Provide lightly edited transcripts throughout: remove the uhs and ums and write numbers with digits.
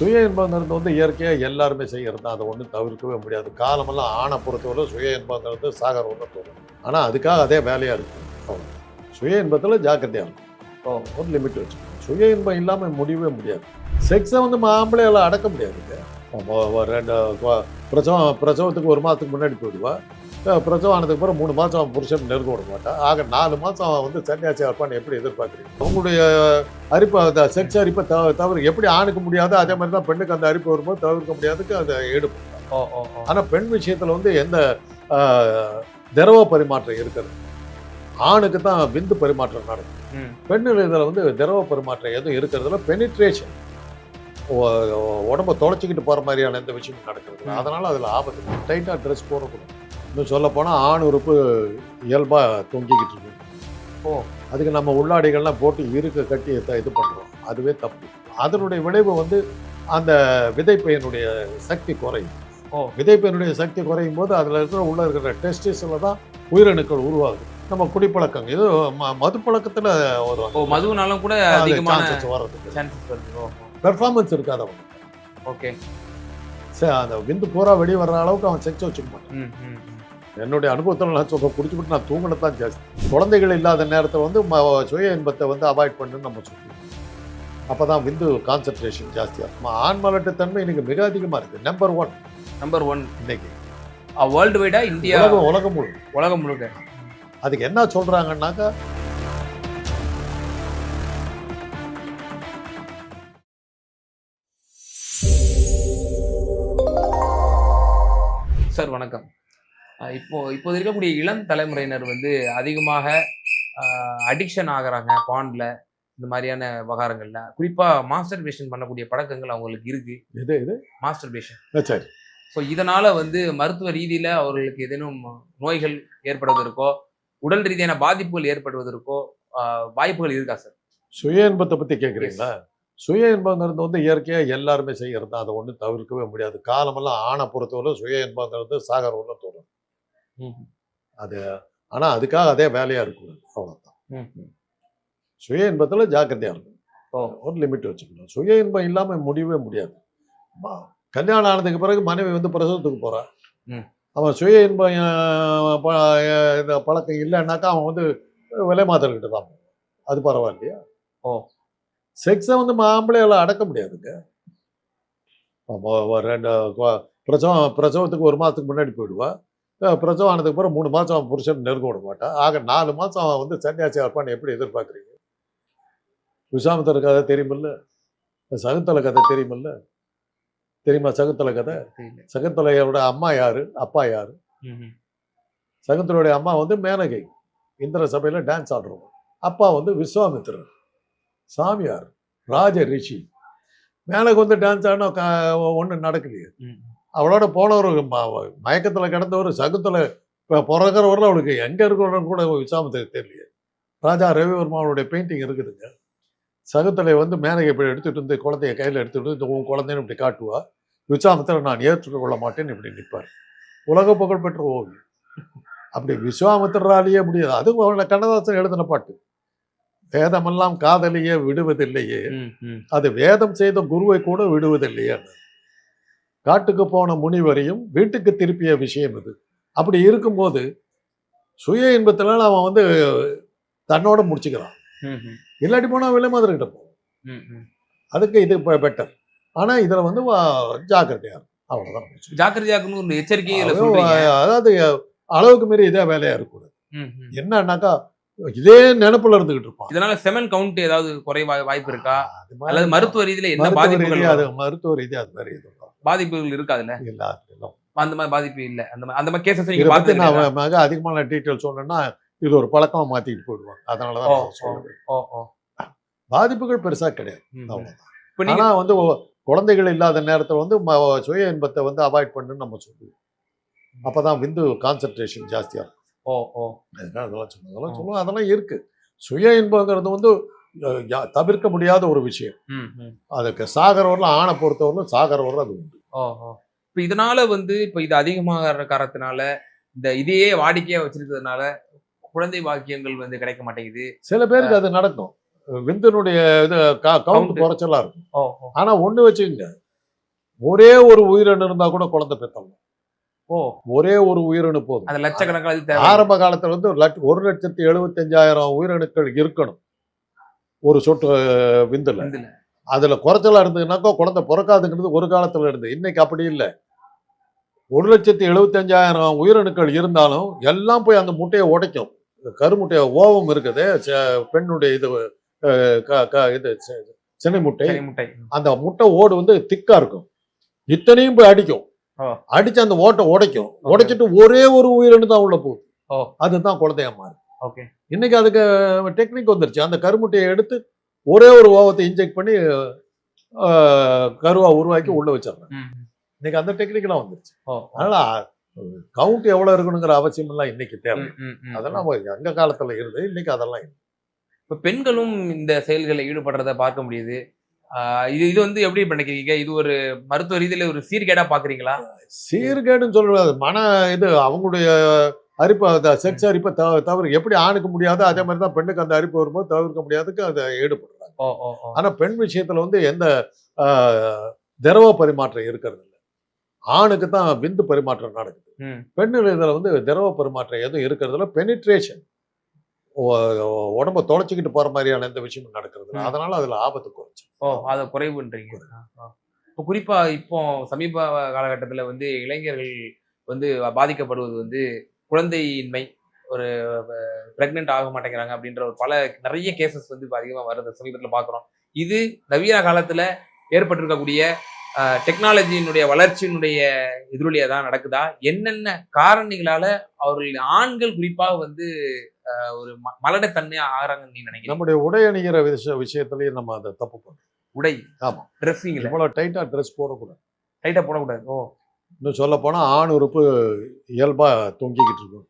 சுய இன்பங்கிறது வந்து இயற்கையாக எல்லாருமே செய்கிறது தான். அதை ஒன்றும் தவிர்க்கவே முடியாது. காலமெல்லாம் ஆணை பொறுத்தவரை சுய இன்பங்கிறது சாகர ஒன்று தோணும். ஆனால் அதுக்காக அதே வேலையாக இருக்கும். அவ்வளோ சுய இன்பத்தில் ஜாக்கிரதையாக இருக்கும். ஒரு லிமிட் வச்சுக்கணும். சுய இன்பம் இல்லாமல் முடியவே முடியாது. செக்ஸை வந்து ஆம்பளையால் அடக்க முடியாதுங்க. ரெண்டு பிரசவத்துக்கு 1 மாதத்துக்கு முன்னாடி போயிடுவா. பிரசவம் ஆனதுக்கு அப்புறம் 3 மாதம் அவன் புருஷன் நெருங்க விட மாட்டான். ஆக 4 மாதம் அவன் வந்து சன்னியாசி இருப்பான்னு எப்படி எதிர்பார்க்குறீங்க? அவங்களுடைய அரிப்பை செக்ஸ் அரிப்பை தவிர எப்படி ஆணுக்கு முடியாது அதே மாதிரி தான் பெண்ணுக்கு அந்த அரிப்பு வரும்போது தவிர்க்க முடியாதுக்கு அதை ஈடுபடும். ஆனால் பெண் விஷயத்தில் வந்து எந்த திரவ பரிமாற்றம் இருக்கிறது. ஆணுக்கு தான் விந்து பரிமாற்றம் நடக்கும். பெண்ணில் இதில் வந்து திரவ பரிமாற்றம் எதுவும் இருக்கிறதுல பெனிட்ரேஷன் உடம்ப தொலைச்சிக்கிட்டு போகிற மாதிரியான எந்த விஷயமும் நடக்கிறது. அதனால் அதில் ஆபத்து. டைட்டாக ட்ரெஸ் போடக்கூடாது. இன்னும் சொல்ல போனால் ஆண் உறுப்பு இயல்பாக தொங்கிக்கிட்டு இருக்கு. அதுக்கு நம்ம உள்ளாடைகள்லாம் போட்டு இருக்க கட்டி இது பண்ணுறோம். அதுவே தப்பு. அதனுடைய விளைவு வந்து அந்த விதைப்பையனுடைய சக்தி குறையும். விதைப்பையனுடைய சக்தி குறையும் போது அதில் இருக்கிற டெஸ்டிஸில் தான் உயிரணுக்கள் உருவாகுது. நம்ம குடிப்பழக்கம் இது மது பழக்கத்தில் ஒரு மதுனாலும் கூட பெர்ஃபார்மன்ஸ் இருக்காது அவன். ஓகே சரி, அந்த விந்து பூரா வெளியே வர்ற அளவுக்கு அவன் செக்ஸ் வச்சுக்க மாட்டான். என்னுடைய அனுபவத்தில் நான் சொல்ல குடிச்சுட்டு நான் தூங்கினதான் ஜாஸ்தி. குழந்தைகள் இல்லாத நேரத்தை வந்து சுய இன்பத்தை வந்து அவாய்ட் பண்ணுன்னு நம்ம சொல்லுவோம். அப்போ தான் விந்து கான்சன்ட்ரேஷன் ஜாஸ்தியாக இருக்கும். ஆண்மலட்டுத்தன்மை இன்னைக்கு மிக அதிகமாக இருக்குது. நம்பர் ஒன் இன்னைக்கு வேர்ல்டு வைடா இந்தியா உலகம் முழுக்க. அதுக்கு என்ன சொல்கிறாங்கன்னாக்கா சார் வணக்கம். இப்போ இருக்கக்கூடிய இளம் தலைமுறையினர் வந்து அதிகமாக அடிக்ஷன் ஆகுறாங்க பான்ல, இந்த மாதிரியான விவகாரங்கள்ல. குறிப்பா மாஸ்டர்பேஷன் பண்ணக்கூடிய பழக்கங்கள் அவங்களுக்கு இருக்கு. இது மாஸ்டர்பேஷன். சரி. ஸோ இதனால வந்து மருத்துவ ரீதியில அவர்களுக்கு ஏதேனும் நோய்கள் ஏற்படுவதற்கோ உடல் ரீதியான பாதிப்புகள் ஏற்படுவதற்கோ வாய்ப்புகள் இருக்கா சார்? சுய இன்பத்தை பற்றி கேட்குறீங்களா? சுய இன்பங்கிறது வந்து இயற்கையாக எல்லாருமே செய்கிறது தான். அதை ஒன்றும் தவிர்க்கவே முடியாது. காலமெல்லாம் ஆணை பொறுத்தவரை சுய இன்பங்கிறது சாகர ஒன்று தோணும். அது ஆனால் அதுக்காக அதே வேலையாக இருக்கக்கூடாது. அவ்வளோதான். சுய இன்பத்தில் ஜாக்கிரதையாக இருக்கும். ஒரு லிமிட் வச்சுக்கணும். சுய இன்பம் இல்லாமல் முடியவே முடியாது. கல்யாணம் ஆனதுக்கு பிறகு மனைவி வந்து பிரசவத்துக்கு போகிறான். அவன் சுய இன்பம் பழக்கம் இல்லைன்னாக்கா அவன் வந்து விலை மாதர்கிட்ட தான். அது பரவாயில்லையா? செக்ஸை வந்து ஆம்பளையால் அடக்க முடியாதுங்க. பிரசவத்துக்கு 1 மாதத்துக்கு முன்னாடி போயிடுவா. பிரசவம் ஆனதுக்கு அப்புறம் 3 மாதம் அவன் புருஷன் நெருங்க விட மாட்டான். ஆக 4 மாதம் அவன் வந்து சன்னியாசி இருப்பான்னு எப்படி எதிர்பார்க்குறீங்க? விஸ்வாமித்திர கதை தெரியுமில்ல? சகுந்தலை கதை தெரியுமில்ல? தெரியுமா சகுந்தலை கதை? சகுந்தலையோட அம்மா யாரு, அப்பா யாரு? சகுந்தலையுடைய அம்மா வந்து மேனகை, இந்திர சபையில டான்ஸ் ஆடுறவங்க. அப்பா வந்து விஸ்வாமித்திரர், சாமியார், ராஜ ரிஷி. மேனகை வந்து டான்ஸ் ஆடினா ஒன்றும் நடக்கலையே. அவளோட போனவர் மயக்கத்தில் கிடந்தவர் சகுந்தலை பிறகுறவரில் அவளுக்கு எங்கே இருக்கிறவங்க கூட விஸ்வாமித்திரர் தெரியலையே. ராஜா ரவிவர்மாவுடைய பெயிண்டிங் இருக்குதுங்க. சகுந்தலை வந்து மேனகை இப்படி எடுத்துகிட்டு வந்து குழந்தைய கையில் எடுத்துகிட்டு வந்து உன் குழந்தைன்னு இப்படி காட்டுவா. விஸ்வாமித்திரர் நான் ஏற்றுக்கொள்ள மாட்டேன்னு இப்படி நிற்பார். உலக புகழ் பெற்ற ஓவியம். அப்படி விஸ்வாமித்திராலேயே முடியாது. அது அவனை கண்ணதாசன் எழுதின பாட்டு. வேதமெல்லாம் காதலியே விடுவதில்லையே, அது வேதம் செய்த குருவை கூட விடுவதில்லையே. காட்டுக்கு போன முனிவரையும் வீட்டுக்கு திருப்பிய விஷயம் இது. அப்படி இருக்கும்போது சுய இன்பத்தினால அவன் வந்து தன்னோட முடிச்சுக்கிறான். இல்லாட்டி போனா விலை மாதிரி கிட்ட போகும். அதுக்கு இது பெட்டர். ஆனா இதுல வந்து ஜாக்கிரதையா இருக்கும். அவ்வளவுதான். ஜாக்கிரதையாக்கணும் ஒரு எச்சரிக்கை. அதாவது அளவுக்கு மீறி இதே வேலையா இருக்கக்கூடாது. என்னன்னாக்கா இதே நினைப்புல இருந்துகிட்டு இருப்பான். இதனால செமன் கவுண்ட் ஏதாவது குறைவா வாய்ப்பு இருக்கா? அல்லது மருத்துவ ரீதியில என்ன பாதிப்புகள்? அது மருத்துவ ரீதியா அது மாதிரி எதுவும் பாதிப்புகள் இருக்காதுல்ல? இல்ல அந்த மாதிரி பாதிப்பு இல்ல. அந்த மாதிரி கேசஸ் நீங்க பார்த்து நான் மிக அதிகமான டீட்டெயில் சொன்னேன்னா இது ஒரு பழக்கமா மாத்திட்டு போயிடுவாங்க. அதனாலதான் சொல்லுவேன். பாதிப்புகள் பெருசா கிடையாது. அவ்வளவுதான். ஆனா வந்து குழந்தைகள் இல்லாத நேரத்தில் வந்து சுய இன்பத்தை வந்து அவாய்ட் பண்ணுன்னு நம்ம சொல்லுவோம். அப்பதான் விந்து கான்சன்ட்ரேஷன் ஜாஸ்தியா இருக்கும். அதெல்லாம் சொல்லுவோம். அதெல்லாம் இருக்கு. சுய இன்பங்கிறது வந்து தவிர்க்க முடியாத ஒரு விஷயம். அதுக்கு சாகரவரில் ஆணை பொறுத்தவரையிலும் சாகரவரில் அது உண்டு. இப்போ இதனால வந்து இப்போ இது அதிகமாக காரணத்தினால இந்த இதையே வாடிக்கையா வச்சிருக்கிறதுனால குழந்தை பாக்கியங்கள் வந்து கிடைக்க மாட்டேங்குது. சில பேருக்கு அது நடக்கும். விந்தனுடைய இது கவுண்ட் குறைச்சலா இருக்கும். ஆனா ஒண்ணு வச்சுக்கோங்க, ஒரே ஒரு உயிரணு இருந்தா கூட குழந்தை பெற்றலாம். ஓ ஒரே ஒரு உயிரணு போதும். அது லட்சக்கணக்கில் அது தேவை. ஆரம்ப காலத்துல வந்து 1,75,000 உயிரணுக்கள் இருக்கணும் ஒரு சொட்டு விந்துல. இதுல. அதுல குறைச்சலா இருந்ததுனாக்கா குழந்தை பிறக்காதுங்கிறது ஒரு காலத்துல இருந்து. இன்னைக்கு அப்படி இல்லை. 1,75,000 உயிரணுக்கள் இருந்தாலும் எல்லாம் போய் அந்த முட்டையை உடைக்கும். கருமுட்டையை ஓவம் இருக்குது, பெண்ணுடைய இது இது சினை முட்டை. சரி முட்டை. அந்த முட்டை ஓடு வந்து திக்கா இருக்கும். இத்தனையும் போய் அடிக்கும். ஓ. அடிச்சு அந்த ஓட்டை உடைக்கும். Okay. உடைச்சிட்டு ஒரே ஒரு உயிரணு தான் உள்ள போகுது. ஓ. அதுதான் குழந்தையா மாறும். ஓகே. இன்னைக்கு அதுக்கு டெக்னிக் வந்துருச்சு. அந்த கருமுட்டையை எடுத்து ஒரே ஒரு ஓவத்தை இன்ஜெக்ட் பண்ணி கருவா உருவாக்கி உள்ள வச்சிடறாங்க. இன்னைக்கு அந்த டெக்னிக்லாம் வந்துருச்சு. ஓ. அதனால கவுண்ட் எவ்வளவு இருக்கணுங்கிற அவசியம் எல்லாம் இன்னைக்கு தேவை. அதெல்லாம் எங்க காலத்துல இருந்து இன்னைக்கு அதெல்லாம் இல்லை. இப்ப பெண்களும் இந்த செயல்களில் ஈடுபடுறத பார்க்க முடியுது. இது இது வந்து எப்படி நினைக்கிறீங்க? இது ஒரு மருத்துவ ரீதியில ஒரு சீர்கேடா பாக்குறீங்களா? சீர்கேடுன்னு சொல்றது மன இது அவங்களுடைய அரிப்பு, செக்ஸ் அரிப்பை தவிர எப்படி ஆணுக்கு முடியாது அதே மாதிரி தான் பெண்ணுக்கு அந்த அரிப்பு வரும்போது தவிர்க்க முடியாதுக்கு அதை ஈடுபடுறாங்க. ஆனா பெண் விஷயத்துல வந்து எந்த திரவ பரிமாற்றம் இருக்கிறது இல்லை. ஆணுக்கு தான் விந்து பரிமாற்றம் நடக்குது. பெண்ணு இதுல வந்து திரவ பரிமாற்றம் எதுவும் இருக்கிறது இல்லை. பெனிட்ரேஷன் உடம்ப தொலைச்சிக்கிட்டு போற மாதிரியான எந்த விஷயமும் நடக்கிறது. அதனால அதுல ஆபத்து குறைச்சு. அதை குறைவுன்றீங்க. இப்போ குறிப்பா இப்போ சமீப காலகட்டத்துல வந்து இளைஞர்கள் வந்து பாதிக்கப்படுவது வந்து குழந்தையின்மை, ஒரு பிரெக்னென்ட் ஆக மாட்டேங்கிறாங்க அப்படின்ற ஒரு நிறைய கேசஸ் வந்து அதிகமா வருது சமீபத்தில் பாக்குறோம். இது நவீன காலத்துல ஏற்பட்டிருக்கக்கூடிய டெக்னாலஜியினுடைய வளர்ச்சியினுடைய எதிரொலியா தான் நடக்குதா? என்னென்ன காரணிகளால அவர்கள் ஆண்கள் குறிப்பா வந்து ஒரு மலடத்தன்மையா ஆகிறாங்கன்னு நீங்க நினைக்கிறீங்க? நம்முடைய உடை அணிகிற விஷயத்திலேயே நம்ம அதை தப்பு பண்றோம். உடை, ஆமா, ட்ரெஸ்ஸிங்ல இவ்வளவு டைட்டா ட்ரெஸ் போடக்கூடாது. டைட்டா போடக்கூடாது. ஓ. இன்னும் சொல்ல போனா ஆண் உறுப்பு இயல்பா தொங்கிக்கிட்டு இருக்கும்.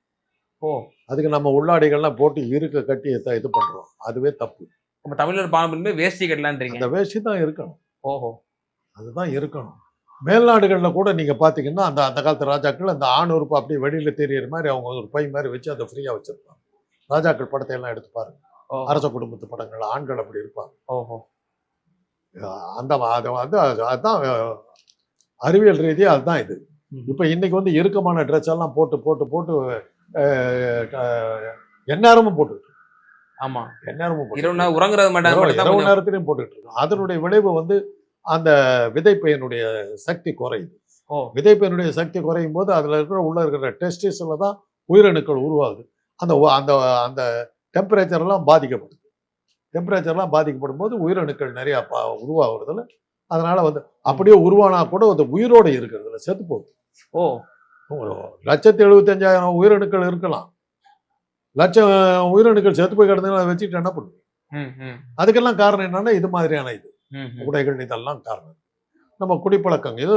ஓ. அதுக்கு நம்ம உள்ளாடைகள்லாம் போட்டு இருக்க கட்டி இது பண்றோம். அதுவே தப்பு. நம்ம தமிழர் பாரம்பரியமே வேஷ்டி கட்டலான்றீங்க. அந்த வேஷ்டி தான் இருக்கணும். ஓஹோ. அதுதான் இருக்கணும். மேல்நாடுகள்ல கூட நீங்க பாத்தீங்கன்னா அந்த காலத்து ராஜாக்கள் அந்த ஆண் உறுப்பு அப்படியே வெளியில தெரியற மாதிரி அவங்க ஒரு பை மாதிரி வச்சு அதை ஃப்ரீயா வச்சிருப்பாங்க. ராஜாக்கள் படத்தை எல்லாம் எடுத்து பாருங்க. அரச குடும்பத்து படங்கள் ஆண்கள் அப்படி இருப்பாங்க. ஓஹோ. அந்த அதுதான் அறிவியல் ரீதியா அதுதான் இது. இப்ப இன்னைக்கு வந்து இறுக்கமான ட்ரெஸ் எல்லாம் போட்டு போட்டு போட்டு எந்நேரமும் போட்டுட்டு. ஆமா, எந்நேரமும் உறங்குறது மாட்டாங்க, இரவு நேரத்திலையும் போட்டுட்டு இருக்கோம். அதனுடைய விளைவு வந்து அந்த விதைப்பையனுடைய சக்தி குறையுது. விதைப்பையனுடைய சக்தி குறையும் போது அதுல உள்ள இருக்கிற டெஸ்டிஸ்ல தான் உயிரணுக்கள் உருவாகுது. அந்த அந்த அந்த டெம்பரேச்சர்லாம் பாதிக்கப்படுது. டெம்பரேச்சர்லாம் பாதிக்கப்படும் போது உயிரணுக்கள் நிறைய உருவாகிறதுல அதனால வந்து அப்படியே உருவானா கூட அந்த உயிரோடு இருக்கிறதுல செத்து போகுது. 1,75,000 உயிரணுக்கள் இருக்கலாம். லட்சம் உயிரணுக்கள் செத்து போய் கிடந்தா வச்சுட்டு என்ன பண்ணுவோம்? அதுக்கெல்லாம் காரணம் என்னன்னா இது மாதிரியான இது உடைகள் இதெல்லாம் காரணம். நம்ம குடிப்பழக்கம், இது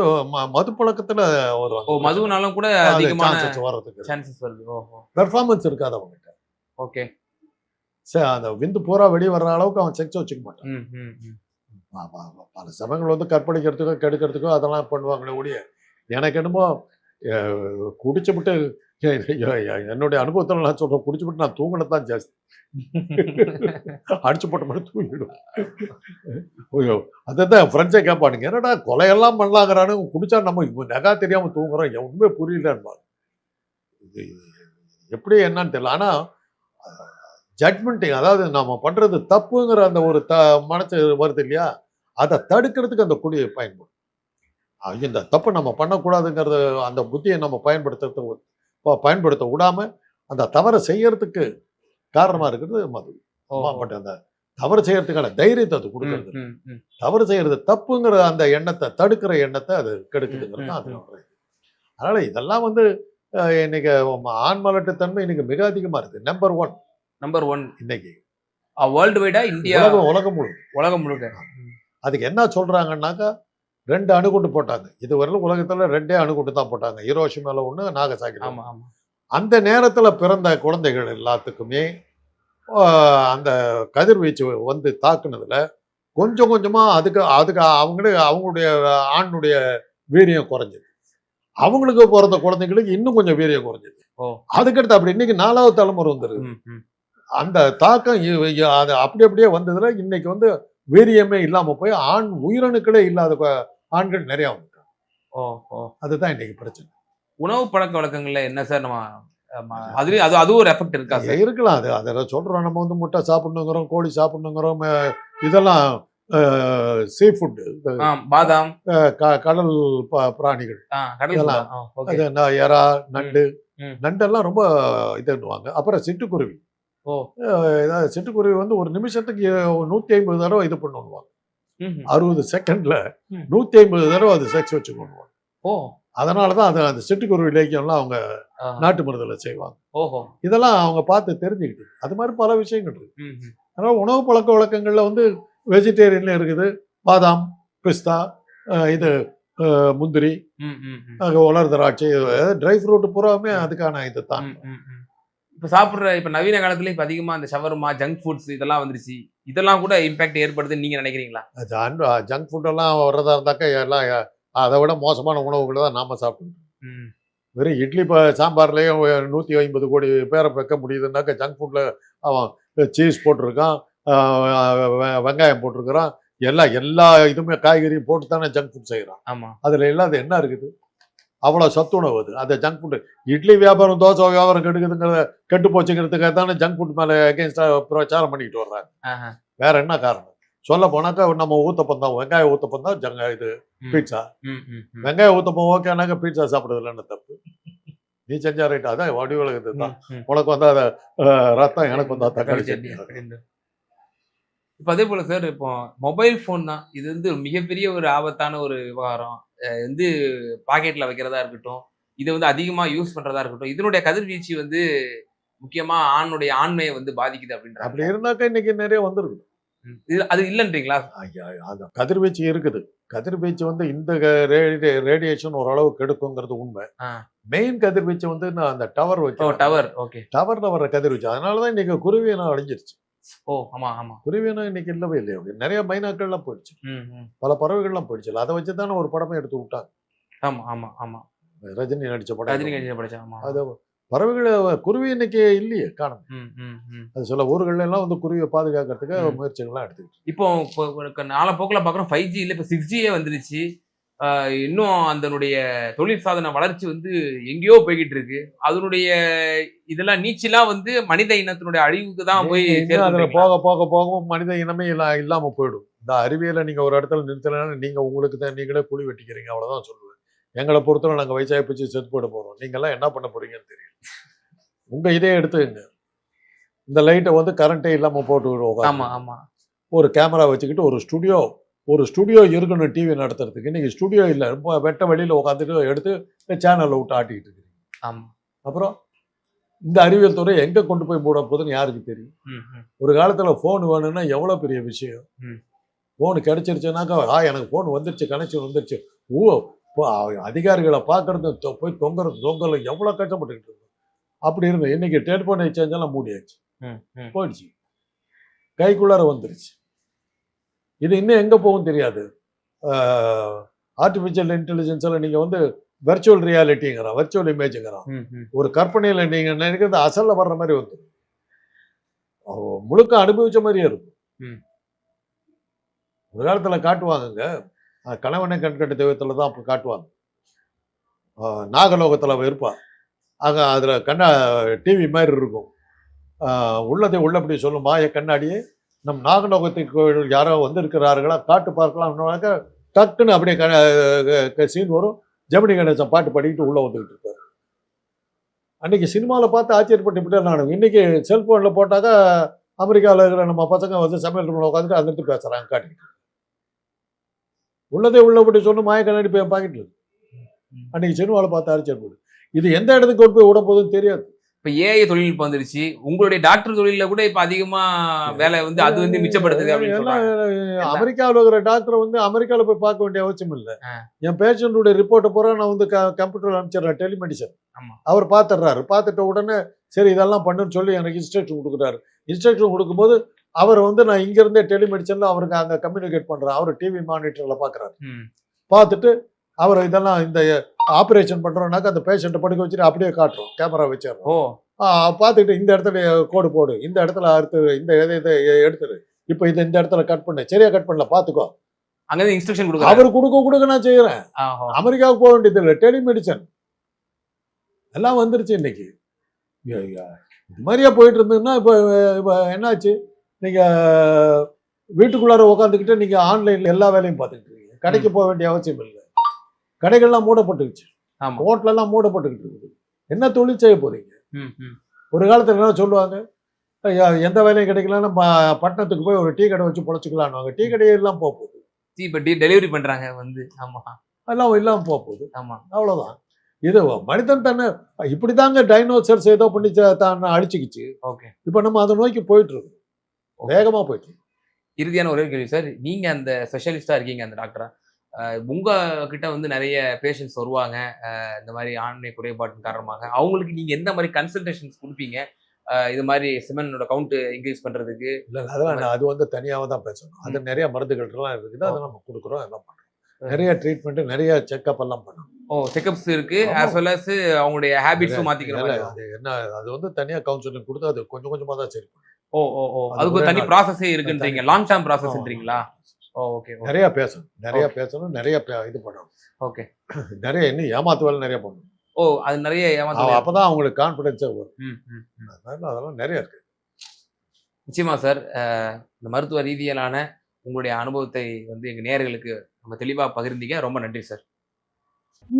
மது பழக்கத்துல ஒரு மதுனாலும் கூட அதிகமான வர்றதுக்கு சான்சஸ் வருது. பெர்ஃபார்மன்ஸ் இருக்காது அவங்ககிட்ட. ஓகே. சரி, அந்த விந்து பூரா வெளியே வர்ற அளவுக்கு அவன் செக்ஸ் வச்சுக்க மாட்டான். பல சமயங்கள் வந்து கற்பழிக்கிறதுக்கோ கெடுக்கிறதுக்கோ அதெல்லாம் பண்ணுவாங்களே ஒழிய எனக்கு என்னமோ குடிச்சு விட்டு என்னுடைய அனுபவத்தில் நான் சொல்றேன், குடிச்சு விட்டு நான் தூங்கினதான் ஜாஸ்தி. அடிச்சு போட்ட மாதிரி தூங்கிடும். அதான் ஃப்ரெண்ட்ஸே கேட்பானுங்க, என்னடா கொலையெல்லாம் பண்ணலாங்கிறானு, குடிச்சா நம்ம நகா தெரியாம தூங்குறோம், உண்மை புரியலன்னு. இது எப்படி என்னன்னு தெரியல. ஆனா ஜட்மெண்டிங், அதாவது நம்ம பண்றது தப்புங்கிற அந்த ஒரு மனசு வருது இல்லையா, அதை தடுக்கிறதுக்கு அந்த குடியை பயன்படும். இந்த தப்பு நம்ம பண்ணக்கூடாதுங்கிறது அந்த புத்தியை நம்ம பயன்படுத்த விடாம அந்த தவறை செய்யறதுக்கு காரணமா இருக்கிறது மது. பட் அந்த தவறு செய்யறதுக்கான தைரியத்தை அது கொடுக்கறது. தவறு செய்யறது தப்புங்கிற அந்த எண்ணத்தை தடுக்கிற எண்ணத்தை அது கெடுக்குதுங்கிறது தான் அது. அதனால இதெல்லாம் வந்து இன்னைக்கு ஆண்மலட்டுத்தன்மை இன்னைக்கு மிக அதிகமா இருக்கு. நம்பர் ஒன் இன்னைக்கு வேர்ல்டு வைடா, இந்தியா, உலகம் முழுக்க. அதுக்கு என்ன சொல்றாங்கன்னாக்கா 2 அணுகுண்டு போட்டாங்க. இதுவரையிலும் உலகத்துல 2 அணுகுண்டு தான் போட்டாங்க. ஹிரோஷிமால 1, நாகசாகி. அந்த நேரத்துல பிறந்த குழந்தைகள் எல்லாத்துக்குமே அந்த கதிர்வீச்சு வந்து தாக்குனதுல கொஞ்சம் கொஞ்சமா அதுக்கு அவங்களுடைய ஆணுடைய வீரியம் குறைஞ்சது. அவங்களுக்கு பிறந்த குழந்தைங்களுக்கு இன்னும் கொஞ்சம் வீரியம் குறைஞ்சது. அதுக்கடுத்து அப்படி இன்னைக்கு 4வது தலைமுறை வந்துருது. அந்த தாக்கம் அது அப்படியே வந்ததுல இன்னைக்கு வந்து வீரியமே இல்லாம போய் ஆண் உயிரணுக்களே இல்லாத ஆண்கள் நிறைய வந்துட்டாங்க. ஓ ஓ அதுதான் இன்னைக்கு பிரச்சனை. உணவு பழக்க வழக்கங்கள்ல என்ன சார் நம்ம அதுலயும் அதுவும் ஒரு எஃபெக்ட் இருக்கா சார்? இருக்கலாம். அது அதில் சொல்கிறோம், நம்ம வந்து முட்டை சாப்பிடணுங்கிறோம், கோழி சாப்பிடணுங்கிறோம், இதெல்லாம் சீ ஃபுட்டு, பாதாம், கடல் பிராணிகள், கடல் இதெல்லாம் ஓகே. அது எறா, நண்டு, ம். நண்டெல்லாம் ரொம்ப இதுன்னுவாங்க. அப்புறம் சிட்டுக்குருவி. ஓ ஏதாவது சிட்டுக்குருவி வந்து ஒரு நிமிஷத்துக்கு 150 தடவை இது பண்ணுவாங்க. ம்ஹும். 60 செகண்ட்ல ம். 150 தடவை அது செக்ஸ் வச்சு பண்ணுவாங்க. ஓ அதனால தான் அது அந்த சிட்டுக்குருவி இலக்கியம்லாம் அவங்க ஆ. நாட்டு மருந்துல செய்வாங்க. ஓஹோ இதெல்லாம் அவங்க பார்த்து தெரிஞ்சுக்கிட்டு அது மாதிரி பல விஷயங்கள் இருக்கு. ம்ஹும். அதனால உணவு பழக்க வழக்கங்கள்ல வந்து வெஜிடேரியன்ல இருக்குது. பாதாம், பிஸ்தா, இது முந்திரி, ம், ம், ம். உலர் திராட்சை, ட்ரை ஃப்ரூட் பூராவுமே அதுக்கான இது தான். ம், ம், ம். இப்ப சாப்பிடுற இப்ப நவீன காலத்துல இப்ப அதிகமா அந்த ஷவர்மா, ஜங்க் ஃபுட்ஸ் இதெல்லாம் வந்துருச்சு. இதெல்லாம் கூட இம்பாக்ட் ஏற்படுதுன்னு நீங்க நினைக்கிறீங்களா? ஜங்க் ஃபுட்டெல்லாம் வர்றதா இருந்தாக்கா எல்லாம் அதை விட மோசமான உணவுகளை தான் நாம சாப்பிடணும். ம். வெறும் இட்லி சாம்பார்லேயும் 150 கோடி பேரை வைக்க முடியுதுன்னாக்கா ஜங்க் ஃபுட்டில் அவன் சீஸ் போட்டிருக்கான், வெங்காயம் போட்டிருக்கிறான், எல்லா இதுவுமே காய்கறியும் போட்டு தானே ஜங்க் ஃபுட் செய்கிறான். ஆமா. அதில் இல்லாத என்ன இருக்குது? அவ்வளோ சத்துணவு அது. அந்த ஜங்க் ஃபுட்டு இட்லி வியாபாரம், தோசை வியாபாரம் கெட்டு போச்சுங்கிறதுக்காக தானே ஜங்க் ஃபுட் மேலே எகென்ஸ்டாக பிரச்சாரம் பண்ணிக்கிட்டு வர்றாங்க. ஆஹா. வேற என்ன காரணம்? சொல்ல போனாக்கா நம்ம ஊத்தப்பம் தான், வெங்காய ஊத்தப்பம் தான் இது பீட்சா. ம், ம், ம். வெங்காய ஊத்தப்பம் ஓகேனாக்கா பீட்சா சாப்பிடுறதுல என்ன தப்பு? நீ செஞ்சா ரைட், அதான் வடிவழகத்து தான். ம், ம். உனக்கு வந்தா ரத்தம், எனக்கு வந்தா தக்காளி சட்னி சட்னி. அப்படின்னு. இப்ப அதே போல சார் இப்போ மொபைல் போன் தான் இது வந்து மிகப்பெரிய ஒரு ஆபத்தான ஒரு விவகாரம். வந்து பாக்கெட்ல வைக்கிறதா இருக்கட்டும், இதை வந்து அதிகமா யூஸ் பண்றதா இருக்கட்டும், இதனுடைய கதிர்வீச்சு வந்து முக்கியமா ஆணுடைய ஆண்மையை வந்து பாதிக்குது அப்படி அப்படின்றாங்க. இருந்தாக்கா இன்னைக்கு நிறைய வந்துருக்கு. அது இல்லன்றீங்களா? அந்த கதிர்வீச்சு இருக்குது. கதிர்வீச்சு வந்து இந்த ரேடியேஷன் ஓரளவு கெடுக்குங்கிறது உண்மை. ஆ. மெயின் கதிர்வீச்சு வந்து நான் அந்த டவர் ஓ வைக்கிறேன். டவர். ஓகே. டவர்ல வர்ற கதிர்வீச்சு. அதனாலதான் இன்னைக்கு குருவியினம் அழிஞ்சிருச்சு. ஓ ஆமா, ஆமா. குருவியினம் இன்னைக்கு இல்லவே இல்லையா? நிறைய மைனாக்கள்லாம் போயிடுச்சு. ம், ம். பல பறவைகள்லாம் போயிடுச்சு. அதை வச்சு தானே ஒரு படமே எடுத்து விட்டாங்க. ஆமா, ஆமா, ஆமா. ரஜினி நடிச்ச படம். ரஜினிகாந்த் படிச்சேன். ஆமா. அது பறவைகளை குருவி இன்னைக்கு இல்லையே, காணும். ம், ம், ம். அது சில ஊர்கள்ல எல்லாம் வந்து குருவியை பாதுகாக்கிறதுக்கு ம். முயற்சிகள்லாம் எடுத்துக்கிட்டு. இப்போ காலப்போக்குல பார்க்குறோம் 5G இல்ல இப்ப 6Gயே வந்துருச்சு. இன்னும் அதனுடைய தொழில் சாதன வளர்ச்சி வந்து எங்கேயோ போய்கிட்டு இருக்கு. அதனுடைய இதெல்லாம் நீச்சலா வந்து மனித இனத்தினுடைய அழிவுக்கு தான் போய் இன்னும் அதுல சேர்ந்து போக போக போக மனித இனமே இல்லாம போயிடும். இந்த அறிவியலை நீங்க ஒரு இடத்துல நிறுத்தலைன்னா நீங்க உங்களுக்கு தான் நீங்களே குழி வெட்டிக்கிறீங்க, அவ்வளவுதான் சொல்லுவேன். எங்களை பொறுத்தவரை நாங்க வயசாகி போச்சு செத்து போயிட போறோம். நீங்க எல்லாம் என்ன பண்ண போறீங்கன்னு தெரியும். உங்க இதே எடுத்துக்கங்க. இந்த லைட்டை வந்து கரண்டே இல்லாம போட்டு விடுவோம். ஆமா, ஆமா. ஒரு கேமரா வச்சுக்கிட்டு ஒரு ஸ்டுடியோ இருக்கணும் டிவி நடத்துறதுக்கு. இன்னைக்கு ஸ்டுடியோ இல்லை, ரொம்ப வெட்ட வெளியில உட்காந்துட்டு எடுத்து சேனல்ல விட்டு ஆட்டிக்கிட்டு இருக்கு. ஆமா. அப்புறம் இந்த அறிவியல் துறை எங்க கொண்டு போய் மூட போகுதுன்னு யாருக்கு தெரியும்? ம், ம். ஒரு காலத்துல போன் வேணும்னா எவ்வளவு பெரிய விஷயம். ம். போன் கிடைச்சிருச்சுனாக்கா எனக்கு போன் வந்துருச்சு, கனெக்ஷன் வந்துருச்சு. அதிகாரிகளை பார்க்கறது, போய் தொங்கல எவ்வளவு கஷ்டப்பட்டுக்கிட்டு இருந்தோம். அப்படி இருந்தது. இன்னைக்கு டெலிபோன் எக்ஸ்சேஞ்ச் எல்லாம் மூடியாச்சு, போயிடுச்சு, கைக்குள்ளார வந்துருச்சு. இது இன்னும் எங்க போகும் தெரியாது. ஆர்டிபிஷியல் இன்டெலிஜென்ஸ்ல நீங்க வந்து வெர்ச்சுவல் ரியாலிட்டிங்கிறான், வெர்ச்சுவல் இமேஜ்ங்கிறான். ஒரு கற்பனையில நீங்க நினைக்கிறது அசல்ல வர்ற மாதிரி வந்து முழுக்க அனுபவிச்ச மாதிரியே இருக்கும். ஒரு காலத்துல காட்டுவாங்கங்க, கணவனை கண்கட்டு தெய்வத்துல தான் அப்ப காட்டுவாங்க. நாகலோகத்துல இருப்பா, அங்க அதுல டிவி மாதிரி இருக்கும். உள்ளதை உள்ளபடி சொல்லும் மாய கண்ணாடியே, நம் நாகலோகத்துக்கு யாரோ வந்திருக்கிறார்களா காட்டு பார்க்கலாம். டக்குன்னு அப்படியே சீன் வரும். ஜெமினி கணேசன் பாட்டு பாடிக்கிட்டு உள்ள வந்துகிட்டு இருப்பாரு. அன்னைக்கு சினிமாவில் பார்த்து ஆச்சரியப்பட்டு நான் இன்னைக்கு செல்போன்ல போட்டாக்கா அமெரிக்காவில் இருக்கிற நம்ம பசங்க வந்து சமையல் ரூமில் உட்காந்துட்டு அங்கிருந்து பேசுறாங்க காட்டிக்கிட்டு. உள்ளதை உள்ளபடி சொன்ன மாய கண்ணாடி பாக்கெட்ல இருக்கு. அன்னைக்கு சினிமாவில் பார்த்து ஆச்சரியப்படு. இது எந்த இடத்துக்கு கொண்டு போய் விட போகுதுன்னு தெரியாது. இப்ப ஏஐ தொழில்நுட்பம் வந்துருச்சு. உங்களுடைய டாக்டர் தொழில கூட இப்ப அதிகமா வேலை வந்து அது வந்து மிச்சப்படுத்துது அப்படின்னு சொல்றாங்க. அமெரிக்காவில் இருக்கிற டாக்டர் வந்து அமெரிக்காவில் போய் பார்க்க வேண்டிய அவசியம் இல்லை. என் பேஷண்ட்டுடைய ரிப்போர்ட்டை பூரா நான் வந்து கம்ப்யூட்டர் அனுப்பிச்சிடுறேன், டெலிமெடிசன். அவர் பார்த்துடுறாரு. பார்த்துட்ட உடனே சரி இதெல்லாம் பண்ணுன்னு சொல்லி எனக்கு இன்ஸ்ட்ரக்ஷன் கொடுக்குறாரு. இன்ஸ்ட்ரக்ஷன் கொடுக்கும்போது அவர் வந்து நான் இங்கிருந்தே டெலிமெடிசன்ல அவருக்கு அங்கே கம்யூனிகேட் பண்றேன். அவர் டிவி மானிட்டர்ல பார்க்குறாரு. பார்த்துட்டு அவர் இதெல்லாம் இந்த ஆப்ரேஷன் பண்றோம்னாக்கா அந்த பேஷண்ட்டை படுக்க வச்சுட்டு அப்படியே காட்டுறோம், கேமரா வச்சிடறோம். பார்த்துட்டு இந்த இடத்துல கோடு போடு, இந்த இடத்துல அறுத்து, இந்த இதை எடுத்துரு, இப்போ இது இந்த இடத்துல கட் பண்ணு, சரியா கட் பண்ணல பார்த்துக்கோ, அங்க இன்ஸ்ட்ரக்ஷன் கொடுக்குறாரு. அவர் கொடுக்க நான் செய்யறேன். ஆஹோ. அமெரிக்காவுக்கு போக வேண்டியது இல்லை, டெலிமெடிசன் எல்லாம் வந்துருச்சு இன்னைக்கு. இது மாதிரியா போயிட்டு இருந்ததுன்னா இப்போ என்னாச்சு, நீங்க வீட்டுக்குள்ளார உட்காந்துக்கிட்டு நீங்க ஆன்லைன்ல எல்லா வேலையும் பார்த்துக்கிட்டு இருக்கீங்க. கடைக்கு போக வேண்டிய அவசியம் இல்லை. கடைகள்லாம் மூடப்பட்டுருச்சு, ஆமா. ஹோட்டலெல்லாம் மூடப்பட்டுக்கிட்டு இருக்குது. என்ன தொழில் செய்ய போறீங்க? ஒரு காலத்துல என்ன சொல்லுவாங்க, எந்த வேலையும் கிடைக்கலன்னா பட்டணத்துக்கு போய் ஒரு டீ கடை வச்சு பொழைச்சிக்கலான்னு. டீ கடையெல்லாம் போக போகுது. இப்ப டெலிவரி பண்றாங்க வந்து. ஆமா. எல்லாம் இல்லாம போக போகுது. ஆமா. அவ்வளவுதான். இது மனிதன் தன்னை இப்படிதாங்க டைனோசர்ஸ் ஏதோ பண்ணி தான் அழிச்சுக்கிச்சு. ஓகே. இப்ப நம்ம அதை நோக்கி போயிட்டு இருக்கோம், வேகமா போயிட்டு இருக்கோம். இறுதியான ஒரே கேள்வி சார், நீங்க அந்த ஸ்பெஷலிஸ்டா இருக்கீங்க, அந்த டாக்டரா, உங்க கிட்ட வந்து நிறைய பேஷண்ட்ஸ் வருவாங்க இந்த மாதிரி ஆண்மை குறைபாட்டின் காரணமாக. அவங்களுக்கு நீங்க எந்த மாதிரி கன்சல்டேஷன்ஸ் கொடுப்பீங்க? இது மாதிரி சிமெண்டோட கவுண்ட் இன்க்ரீஸ் பண்றதுக்கு? இல்ல அதெல்லாம் அது வந்து தனியாக தான் பேசணும். அது நிறைய மருந்துகள்லாம் இருக்குது, அதை நம்ம கொடுக்குறோம், எல்லாம் பண்றோம். நிறைய ட்ரீட்மெண்ட், நிறைய செக்அப் எல்லாம் பண்ணணும். செக்அப்ஸ் இருக்கு, as well as அவங்களுடைய ஹாபிட்ஸும் மாத்திக்கிற மாதிரி. அது என்ன, அது வந்து தனியா கவுன்சிலிங் கொடுத்து அது கொஞ்சம் கொஞ்சமா தான் சரி பண்ணும். அதுக்கு ஒரு தனி ப்ராசஸே இருக்குன்றீங்க, லாங் டர்ம் ப்ராசஸ்ன்றீங்களா? ஓகே. நிறைய பேசணும், நிறைய இது பண்ணணும். ஓகே. நிறைய இன்னும் ஏமாத்து வேலை நிறைய பண்ணணும். அது நிறைய ஏமாத்து. அப்பதான் அவங்களுக்கு கான்ஃபிடன்ஸே வரும். அதெல்லாம் நிறைய இருக்கு. நிச்சயமா சார். இந்த மருத்துவ ரீதியிலான உங்களுடைய அனுபவத்தை வந்து எங்க நேயர்களுக்கு நம்ம தெளிவா பகிர்ந்தீங்க. ரொம்ப நன்றி சார்.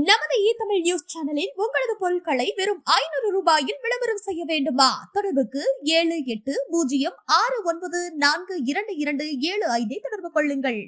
நமது தமிழ் நியூஸ் சேனலில் உங்களது பொருட்களை வெறும் 500 ரூபாயில் விளம்பரம் செய்ய வேண்டுமா? தொடர்புக்கு 7806942275 தொடர்பு கொள்ளுங்கள்.